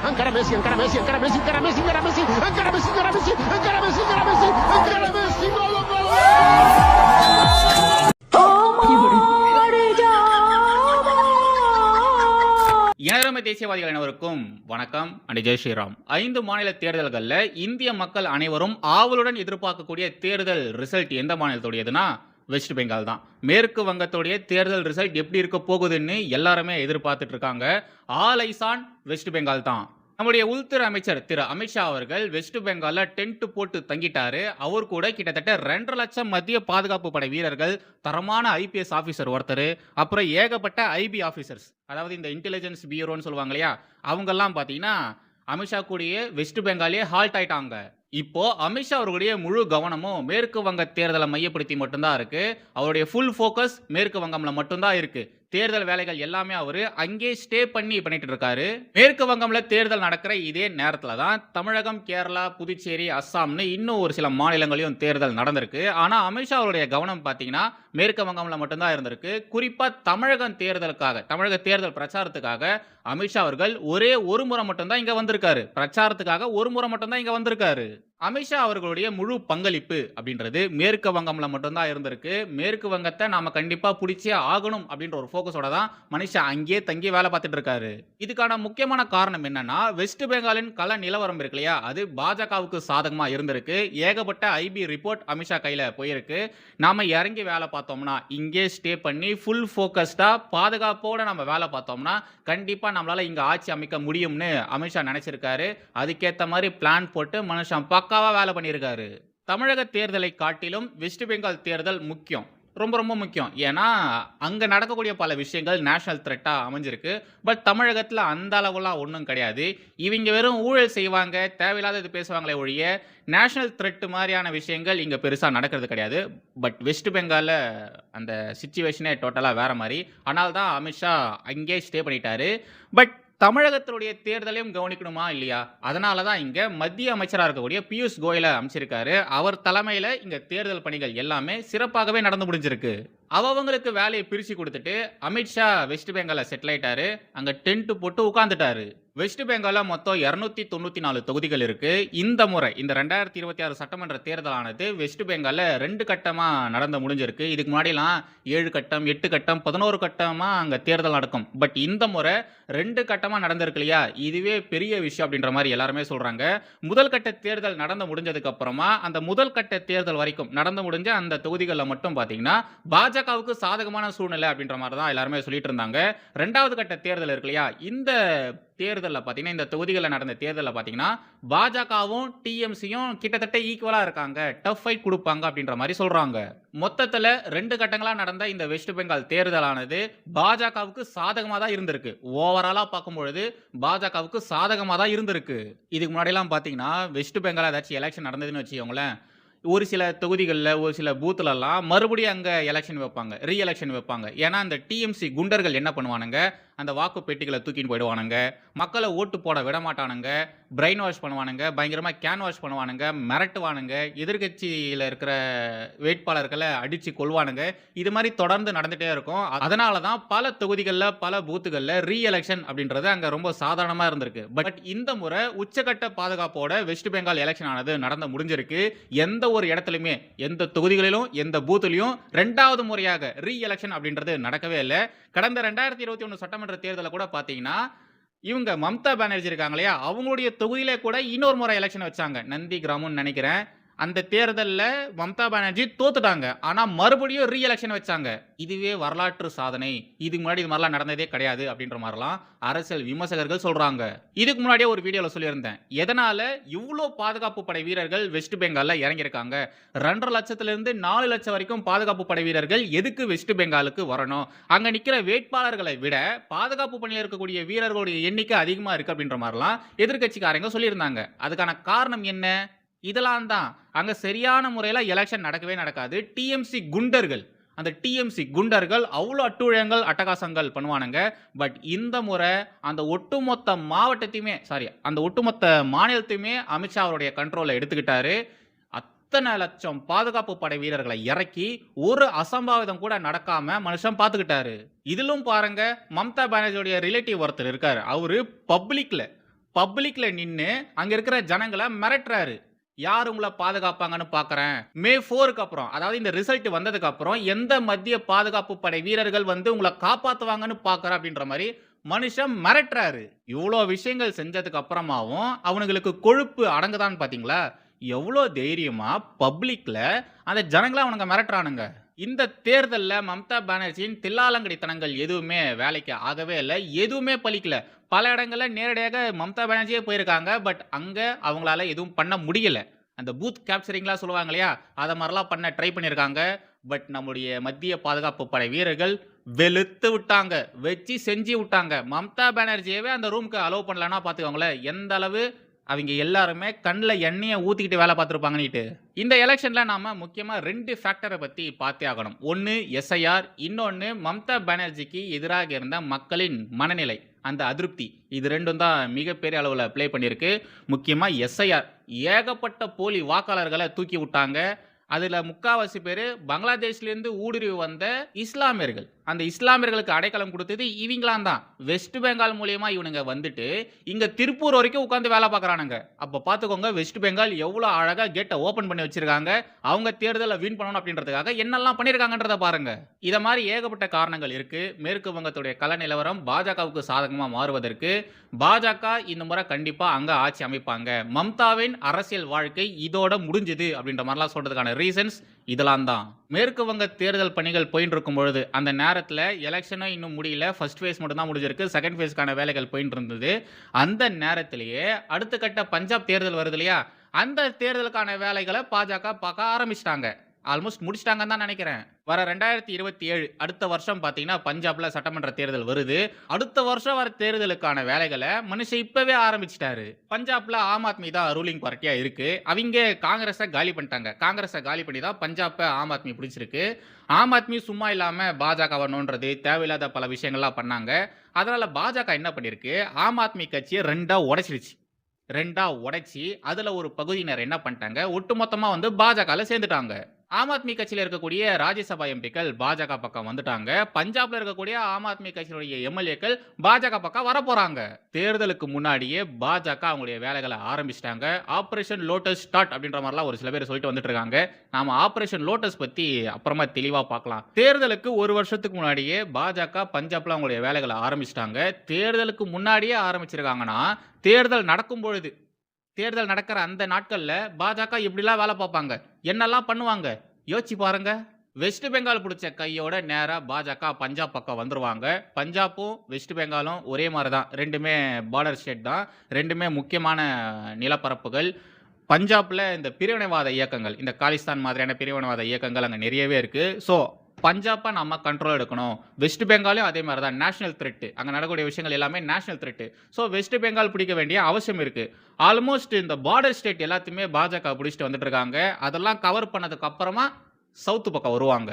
Encara Messi, encara Messi, encara Messi, encara Messi, encara Messi, encara Messi, encara Messi, encara Messi, encara Messi, encara Messi, gol, gol, இனதரமை தேசியவாதிகள் அனைவருக்கும் வணக்கம் and Jai Sriram. 5 மாநில தேர்தல்களில் இந்திய மக்கள் அனைவரும் ஆவலுடன் எதிர்பார்க்கக்கூடிய தேர்தல் ரிசல்ட் எந்த மாநிலத்துடையதுன்னா வெஸ்ட் பெங்கால் தான். மேற்கு வங்கத்துடைய தேர்தல் ரிசல்ட் எப்படி இருக்க போகுதுன்னு எல்லாருமே எதிர்பார்த்துட்டு இருக்காங்க. All eyes on west Bengal தான். நம்முடைய உள்துறை அமைச்சர் திரு அமித்ஷா அவர்கள் வெஸ்ட் பெங்கால்ல டென்ட் போட்டு தங்கிட்டாரு. அவர் கூட கிட்டத்தட்ட 2.5 லட்சம் மத்திய பாதுகாப்பு படை வீரர்கள், தரமான ஐபிஎஸ் ஆபீசர் ஒருத்தர், அப்புறம் ஏகப்பட்ட ஐபி ஆபீசர்ஸ், அதாவது இந்த இன்டெலிஜென்ஸ் பியூரோன்னு சொல்லுவாங்க இல்லையா, அவங்கெல்லாம் பார்த்தீங்கன்னா அமித்ஷா கூடயே வெஸ்ட் பெங்காலே ஹால்ட் ஆயிட்டாங்க. இப்போ அமித்ஷா அவர்களுடைய முழு கவனமும் மேற்கு வங்க தேர்தலை மையப்படுத்தி மட்டும்தான் இருக்கு. அவருடைய ஃபுல் ஃபோக்கஸ் மேற்கு வங்கம்ல மட்டும்தான் இருக்கு. தேர்தல் வேலைகள் எல்லாமே அவரு அங்கே ஸ்டே பண்ணிட்டு இருக்காரு. மேற்கு வங்கம்ல தேர்தல் நடக்கிற இதே நேரத்துல தான் தமிழகம், கேரளா, புதுச்சேரி, அஸ்ஸாம்னு இன்னும் ஒரு சில மாநிலங்களையும் தேர்தல் நடந்திருக்கு. ஆனா அமித்ஷா அவருடைய கவனம் பாத்தீங்கன்னா மேற்கு வங்கம்ல மட்டும்தான் இருந்திருக்கு. குறிப்பா தமிழக தேர்தல் பிரச்சாரத்துக்காக அமித்ஷா அவர்கள் ஒரே ஒரு முறை மட்டும்தான் இங்க வந்திருக்காரு. பிரச்சாரத்துக்காக ஒரு முறை மட்டும்தான் இங்க வந்திருக்காரு. அமித்ஷா அவர்களுடைய முழு பங்களிப்பு அப்படின்றது மேற்கு வங்கம்ல மட்டும்தான் இருந்திருக்கு. மேற்கு வங்கத்தை நாம கண்டிப்பா பிடிச்சே ஆகணும் அப்படின்ற ஒரு போக்கஸோட தான் மனுஷா அங்கேயே தங்கி வேலை பார்த்துட்டு இருக்காரு. இதுக்கான முக்கியமான காரணம் என்னன்னா, வெஸ்ட் பெங்காலின் கள நிலவரம் இருக்கு இல்லையா, அது பாஜகவுக்கு சாதகமா இருந்திருக்கு. ஏகப்பட்ட ஐபி ரிப்போர்ட் அமித்ஷா கையில போயிருக்கு. நாம இறங்கி வேலை பார்த்தோம்னா, இங்கே ஸ்டே பண்ணி ஃபுல் ஃபோக்கஸ்டா பாதுகாப்போட நம்ம வேலை பார்த்தோம்னா கண்டிப்பா நம்மளால இங்க ஆட்சி அமைக்க முடியும்னு அமித்ஷா நினைச்சிருக்காரு. அதுக்கேற்ற மாதிரி பிளான் போட்டு மனுஷன் பக்காவா வேலை பண்ணியிருக்காரு. தமிழக தேர்தலை காட்டிலும் வெஸ்ட் பெங்கால் தேர்தல் முக்கியம், ரொம்ப ரொம்ப முக்கியம். ஏன்னா அங்க நடக்கக்கூடிய பல விஷயங்கள் நேஷனல் த்ரெட்டா அமைஞ்சிருக்கு. பட் தமிழகத்தில் அந்த அளவுலாம் ஒன்றும் கிடையாது. இவங்க வெறும் ஊழல் செய்வாங்க, தேவையில்லாதது பேசுவாங்களே ஒழிய நேஷனல் த்ரெட் மாதிரியான விஷயங்கள் இங்கே பெருசாக நடக்கிறது கிடையாது. பட் வெஸ்ட் பெங்காலில் அந்த சிச்சுவேஷனே டோட்டலாக வேற மாதிரி. ஆனால் தான் அமித்ஷா அங்கே ஸ்டே பண்ணிட்டாரு. பட் தமிழகத்தினுடைய தேர்தலையும் கவனிக்கணுமா இல்லையா, அதனால தான் இங்க மத்திய அமைச்சராக இருக்கக்கூடிய பியூஷ் கோயலை அமைச்சிருக்காரு. அவர் தலைமையில இங்க தேர்தல் பணிகள் எல்லாமே சிறப்பாகவே நடந்து முடிஞ்சிருக்கு. அவங்களுக்கு வேலையை பிரிச்சு கொடுத்துட்டு அமித்ஷா வெஸ்ட் பெங்கால செட்டில் ஆயிட்டாரு. அங்க டென்ட் போட்டு உட்கார்ந்துட்டாரு. வெஸ்ட் பெங்கால மொத்தம் 294 தொகுதிகள் இருக்கு. இந்த முறை இந்த 2026 சட்டமன்ற தேர்தலானது வெஸ்ட் பெங்கால 2 கட்டமா நடந்து முடிஞ்சிருக்கு. இதுக்கு முன்னாடிலாம் 7 கட்டம், 8 கட்டம், 11 கட்டமா அங்க தேர்தல் நடக்கும். பட் இந்த முறை 2 கட்டமா நடந்திருக்கு இல்லையா, இதுவே பெரிய விஷயம் அப்படின்ற மாதிரி எல்லாருமே சொல்றாங்க. முதல் கட்ட தேர்தல் நடந்து முடிஞ்சதுக்கு அப்புறமா அந்த முதல் கட்ட தேர்தல் வரைக்கும் நடந்து முடிஞ்ச அந்த தொகுதிகளில் மட்டும் பாத்தீங்கன்னா பாஜகவுக்கு சாதகமான சூழ்நிலை அப்படின்ற மாதிரி தான் எல்லாருமே சொல்லிட்டு இருந்தாங்க. 2வது கட்ட தேர்தல் இருக்கு இல்லையா, இந்த தேர்தலில் பார்த்தீங்கன்னா, இந்த தொகுதிகளில் நடந்த தேர்தலில் பார்த்தீங்கன்னா பாஜகவும் டிஎம்சியும் கிட்டத்தட்ட ஈக்குவலா இருக்காங்க, டஃப் ஃபைட் கொடுப்பாங்க அப்படின்ற மாதிரி சொல்றாங்க. மொத்தத்தில் 2 கட்டங்களாக நடந்த இந்த வெஸ்ட் பெங்கால் தேர்தலானது பாஜகவுக்கு சாதகமாக தான் இருந்திருக்கு. ஓவராலா பார்க்கும்பொழுது பாஜகவுக்கு சாதகமாக தான் இருந்திருக்கு. இதுக்கு முன்னாடிலாம் பார்த்தீங்கன்னா வெஸ்ட் பெங்கால் ஏதாச்சும் எலெக்ஷன் நடந்ததுன்னு வச்சுக்கோங்களேன், ஒரு சில தொகுதிகளில் ஒரு சில பூத்துலலாம் மறுபடியும் அங்கே எலெக்ஷன் வைப்பாங்க, ரீ எலெக்ஷன் வைப்பாங்க. ஏன்னா அந்த டிஎம்சி குண்டர்கள் என்ன பண்ணுவானுங்க, அந்த வாக்கு பெட்டிகளை தூக்கின்னு போயிடுவானுங்க, மக்களை ஓட்டு போட விட மாட்டானுங்க, பிரெயின் வாஷ் பண்ணுவானுங்க, பயங்கரமாக கேன் வாஷ் பண்ணுவானுங்க, மிரட்டுவானுங்க, எதிர்கட்சியில் இருக்கிற வேட்பாளர்களை அடித்து கொள்வானுங்க. இது மாதிரி தொடர்ந்து நடந்துகிட்டே இருக்கும். அதனால தான் பல தொகுதிகளில் பல பூத்துகளில் ரீ எலெக்ஷன் அப்படின்றது அங்கே ரொம்ப சாதாரணமாக இருந்திருக்கு. பட் இந்த முறை உச்சகட்ட பாதுகாப்போட வெஸ்ட் பெங்கால் எலெக்ஷன் ஆனது நடந்து முடிஞ்சிருக்கு. எந்த ஒரு இடத்துலையுமே, எந்த தொகுதிகளிலும், எந்த பூத்துலையும் 2வது முறையாக ரீ எலெக்ஷன் அப்படின்றது நடக்கவே இல்லை. கடந்த 2021 சட்டமன்ற தேர்தலை கூட பார்த்தீங்கன்னா இவங்க மம்தா பானர்ஜி இருக்காங்க இல்லையா, அவங்களுடைய தொகுதியிலே கூட இன்னொரு முறை எலெக்ஷன் வச்சாங்க, நந்தி கிராமம்னு நினைக்கிறேன். அந்த தேர்தலில் மம்தா பானர்ஜி தோத்துட்டாங்க. ஆனால் மறுபடியும் ரீ எலெக்ஷன் வச்சாங்க. இதுவே வரலாற்று சாதனை, இதுக்கு முன்னாடி இது மாதிரிலாம் நடந்ததே கிடையாது அப்படின்ற மாதிரிலாம் அரசியல் விமர்சகர்கள் சொல்றாங்க. இதுக்கு முன்னாடியே ஒரு வீடியோவில் சொல்லியிருந்தேன், எதனால இவ்வளோ பாதுகாப்பு படை வீரர்கள் வெஸ்ட் பெங்காலில் இறங்கியிருக்காங்க, 2.5 லட்சத்திலிருந்து 4 லட்சம் வரைக்கும் பாதுகாப்பு படை வீரர்கள் எதுக்கு வெஸ்ட் பெங்காலுக்கு வரணும், அங்கே நிற்கிற வேட்பாளர்களை விட பாதுகாப்பு பணியில் இருக்கக்கூடிய வீரர்களுடைய எண்ணிக்கை அதிகமாக இருக்கு அப்படின்ற மாதிரிலாம் எதிர்கட்சிக்காரங்க சொல்லியிருந்தாங்க. அதுக்கான காரணம் என்ன? இதெல்லாம் தான் அங்க சரியான முறையில் எலெக்ஷன் நடக்கவே நடக்காது. டிஎம்சி குண்டர்கள், அந்த டிஎம்சி குண்டர்கள் அவ்வளோ அட்டூழியங்கள், அட்டகாசங்கள் பண்ணுவானுங்க. பட் இந்த முறை அந்த ஒட்டுமொத்த மாநிலத்தையுமே அமித்ஷா அவருடைய கண்ட்ரோலில் எடுத்துக்கிட்டாரு. அத்தனை லட்சம் பாதுகாப்பு படை வீரர்களை இறக்கி ஒரு அசம்பாவிதம் கூட நடக்காம மனுஷன் பார்த்துக்கிட்டாரு. இதிலும் பாருங்க, மம்தா பானர்ஜியோடைய ரிலேட்டிவ் ஒருத்தர் இருக்காரு, அவரு பப்ளிக்ல நின்னு அங்க இருக்கிற ஜனங்களை மிரட்டுறாரு. யார் உங்களை பாதுகாப்பாங்கன்னு பார்க்குறேன். மே 4க்கு அப்புறம், அதாவது இந்த ரிசல்ட் வந்ததுக்கு அப்புறம் எந்த மத்திய பாதுகாப்பு படை வீரர்கள் வந்து உங்களை காப்பாத்துவாங்கன்னு பார்க்குறேன் அப்படின்ற மாதிரி மனுஷன் மிரட்டுறாரு. இவ்வளோ விஷயங்கள் செஞ்சதுக்கு அப்புறமாவும் அவனுங்களுக்கு கொழுப்பு அடங்குதான்னு பார்த்தீங்களா? எவ்வளோ தைரியமா பப்ளிக்ல அந்த ஜனங்களை அவனுங்க மிரட்டுறானுங்க. இந்த தேர்தல்ல மம்தா பானர்ஜியின் தில்லாலங்கடித்தனங்கள் எதுவுமே வேலைக்கு ஆகவே இல்ல. எதுவுமே பலிக்கல. பல இடங்கள்ல நேரடியாக மம்தா பானர்ஜியே போயிருக்காங்க. பட் அங்க அவங்களால எதுவும் பண்ண முடியல. அந்த பூத் கேப்சரிங்லாம் சொல்லுவாங்க இல்லையா? அத மாரிலாம் பண்ண ட்ரை பண்ணியிருக்காங்க. பட் நம்முடைய மத்திய பாதுகாப்பு படை வீரர்கள் வெளுத்து விட்டாங்க. வச்சு செஞ்சு விட்டாங்க. மம்தா பானர்ஜியவே அந்த ரூம்க்கு அலோவ் பண்ணலன்னா பார்த்துக்கோங்களேன். எந்த அளவு அவங்க எல்லாருமே கண்ல எண்ணெய ஊத்திக்கிட்டு வேலை பார்த்துருப்பாங்கன்னுட்டு. இந்த எலெக்ஷன்ல நாம முக்கியமா 2 ஃபேக்டரை பத்தி பார்த்தே ஆகணும். ஒன்னு எஸ்ஐஆர், இன்னொன்னு மம்தா பானர்ஜிக்கு எதிராக இருந்த மக்களின் மனநிலை, அந்த அதிருப்தி. இது 2ம் தான் மிகப்பெரிய அளவுல ப்ளே பண்ணியிருக்கு. முக்கியமா எஸ்ஐஆர் ஏகப்பட்ட போலி வாக்காளர்களை தூக்கி விட்டாங்க. அதுல முக்காவாசி பேரு பங்களாதேஷ்லேருந்து ஊடுருவி வந்த இஸ்லாமியர்கள். அந்த இஸ்லாமியர்களுக்கு அடைக்கலம் கொடுத்தது இவங்களாம் தான். வெஸ்ட் பெங்கால் மூலியமா இவனுங்க வந்துட்டு இங்க திருப்பூர் வரைக்கும் உட்கார்ந்து வேலை பார்க்கறானுங்க. அப்ப பாத்துக்கோங்க வெஸ்ட் பெங்கால் எவ்வளவு அழகா கேட்டை ஓபன் பண்ணி வச்சிருக்காங்க. அவங்க தேர்தலை வின் பண்ணணும் அப்படின்றதுக்காக என்னெல்லாம் பண்ணிருக்காங்கன்றத பாருங்க. இத மாதிரி ஏகப்பட்ட காரணங்கள் இருக்கு. மேற்கு வங்கத்துடைய கள நிலவரம் பாஜகவுக்கு சாதகமா மாறுவதற்கு பாஜக இந்த முறை கண்டிப்பா அங்க ஆட்சி அமைப்பாங்க. மம்தாவின் அரசியல் வாழ்க்கை இதோட முடிஞ்சது அப்படின்ற மாதிரிலாம் சொல்றதுக்கான ரீசன்ஸ் இதெல்லாம் தான். மேற்கு வங்க தேர்தல் பணிகள் போயிட்டு இருக்கும் பொழுது அந்த நேரத்தில் எலெக்ஷனும் இன்னும் முடியல. ஃபர்ஸ்ட் ஃபேஸ் மட்டும் தான் முடிஞ்சிருக்கு. செகண்ட் ஃபேஸ்க்கான வேலைகள் போயிட்டு இருந்தது. அந்த நேரத்திலேயே அடுத்த கட்ட பஞ்சாப் தேர்தல் வருது இல்லையா? அந்த தேர்தலுக்கான வேலைகளை பாஜக பார்க்க ஆரம்பிச்சிட்டாங்க. ஆல்மோஸ்ட் முடிச்சிட்டாங்கன்னு தான் நினைக்கிறேன். வர 2027 அடுத்த வருஷம் பார்த்தீங்கன்னா பஞ்சாப்ல சட்டமன்ற தேர்தல் வருது. அடுத்த வருஷம் வர தேர்தலுக்கான வேலைகளை மனுஷன் இப்பவே ஆரம்பிச்சிட்டாரு. பஞ்சாப்ல ஆம் ஆத்மி தான் ரூலிங் பார்ட்டியா இருக்கு. அவங்க காங்கிரஸை காலி பண்ணிட்டாங்க. காங்கிரஸை காலி பண்ணி தான் பஞ்சாப்பை ஆம் ஆத்மி பிடிச்சிருக்கு. ஆம் ஆத்மி சும்மா இல்லாம பாஜகவை நோன்றது தேவையில்லாத பல விஷயங்கள்லாம் பண்ணாங்க. அதனால பாஜக என்ன பண்ணிருக்கு, ஆம் ஆத்மி கட்சியை 2ஆ உடைச்சிருச்சு. 2ஆ உடைச்சி அதுல ஒரு பகுதியினர் என்ன பண்ணிட்டாங்க, ஒட்டுமொத்தமா வந்து பாஜகல சேர்ந்துட்டாங்க. ஆம் ஆத்மி கட்சியில் இருக்கக்கூடிய ராஜ்யசபா எம்பிக்கள் பாஜக பக்கம் வந்துட்டாங்க. பஞ்சாப்ல இருக்கக்கூடிய ஆம் ஆத்மி கட்சியினுடைய எம்எல்ஏக்கள் பாஜக பக்கம் வர போறாங்க. தேர்தலுக்கு முன்னாடியே பாஜக அவங்களுடைய வேலைகளை ஆரம்பிச்சிட்டாங்க. ஆபரேஷன் லோட்டஸ் ஸ்டார்ட் அப்படின்ற மாதிரிலாம் ஒரு சில பேர் சொல்லிட்டு வந்துட்டு இருக்காங்க. நாம ஆபரேஷன் லோட்டஸ் பத்தி அப்புறமா தெளிவா பார்க்கலாம். தேர்தலுக்கு ஒரு வருஷத்துக்கு முன்னாடியே பாஜக பஞ்சாப்ல அவங்களுடைய வேலைகளை ஆரம்பிச்சிட்டாங்க. தேர்தலுக்கு முன்னாடியே ஆரம்பிச்சிருக்காங்கன்னா தேர்தல் நடக்கும் பொழுது, தேர்தல் நடக்கிற அந்த நாட்கள்ல பாஜக எப்படிலாம் வேலை பார்ப்பாங்க, என்னெல்லாம் பண்ணுவாங்க யோசிச்சு பாருங்க. வெஸ்ட் பெங்கால் பிடிச்ச கையோட நேரா பாஜக பஞ்சாப் பக்கம் வந்துருவாங்க. பஞ்சாப்பும் வெஸ்ட் பெங்காலும் ஒரே மாதிரி தான். 2மே பார்டர் ஸ்டேட் தான். 2மே முக்கியமான நிலப்பரப்புகள். பஞ்சாப்ல இந்த பிரிவினைவாத இயக்கங்கள், இந்த காலிஸ்தான் மாதிரியான பிரிவினைவாத இயக்கங்கள் அங்கே நிறையவே இருக்கு. ஸோ பஞ்சாப்பை நம்ம கண்ட்ரோல் எடுக்கணும். வெஸ்ட் பெங்காலும் அதே மாதிரி தான். நேஷனல் த்ரெட், அங்கே நடக்கக்கூடிய விஷயங்கள் எல்லாமே national thread. So west Bengal பிடிக்க வேண்டிய அவசியம் இருக்கு. ஆல்மோஸ்ட் இந்த பார்டர் ஸ்டேட் எல்லாத்தையுமே பாஜக பிடிச்சிட்டு வந்துட்டு இருக்காங்க. அதெல்லாம் கவர் பண்ணதுக்கு அப்புறமா சவுத் பக்கம் வருவாங்க.